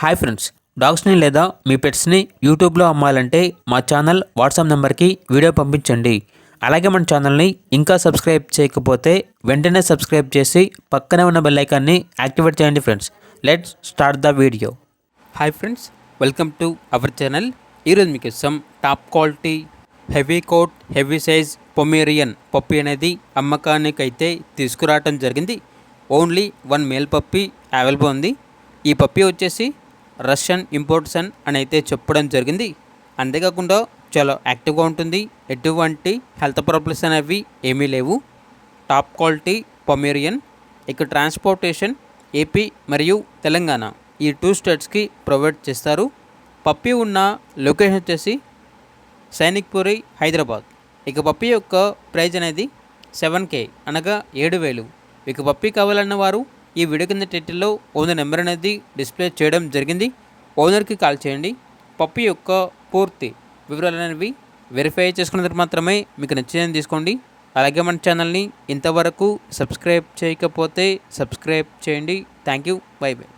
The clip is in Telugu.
హాయ్ ఫ్రెండ్స్, డాగ్స్ని లేదా మీ పెట్స్ని యూట్యూబ్లో అమ్మాలంటే మా ఛానల్ వాట్సాప్ నెంబర్కి వీడియో పంపించండి. అలాగే మన ఛానల్ని ఇంకా సబ్స్క్రైబ్ చేయకపోతే వెంటనే సబ్స్క్రైబ్ చేసి పక్కనే ఉన్న బెల్ ఐకాన్ని యాక్టివేట్ చేయండి friends. Let's start the video. Hi friends, welcome to our channel. ఈరోజు మీకు top quality heavy coat heavy size Pomeranian puppy అనేది అమ్మకానికైతే తీసుకురావటం జరిగింది. ఓన్లీ 1 మేల్ పప్పీ అవైలబుల్ ఉంది. ఈ పప్పీ వచ్చేసి రష్యన్ ఇంపోర్ట్సన్ అని అయితే చెప్పడం జరిగింది. అంతేకాకుండా చాలా యాక్టివ్గా ఉంటుంది. ఎటువంటి హెల్త్ ప్రాబ్లమ్స్ అనేవి ఏమీ లేవు. Top quality Pomeranian. ఇక ట్రాన్స్పోర్టేషన్ ఏపీ మరియు తెలంగాణ ఈ 2 స్టేట్స్కి ప్రొవైడ్ చేస్తారు. పప్పీ ఉన్న లొకేషన్ వచ్చేసి సైనిక్పురి, హైదరాబాద్. ఇక పప్పీ యొక్క ప్రైజ్ అనేది 7K అనగా 7,000. ఇక పప్పీ కావాలన్న వారు ఈ వీడియో కింద టైటిల్లో ఓనర్ నెంబర్ అనేది డిస్ప్లే చేయడం జరిగింది. ఓనర్కి కాల్ చేయండి. పప్పీ యొక్క పూర్తి వివరాలు అనేవి వెరిఫై చేసుకున్న తర్వాత మాత్రమే మీకు నచ్చిందని తీసుకోండి. అలాగే మన ఛానల్ని ఇంతవరకు సబ్స్క్రైబ్ చేయకపోతే సబ్స్క్రైబ్ చేయండి. Thank you. By by.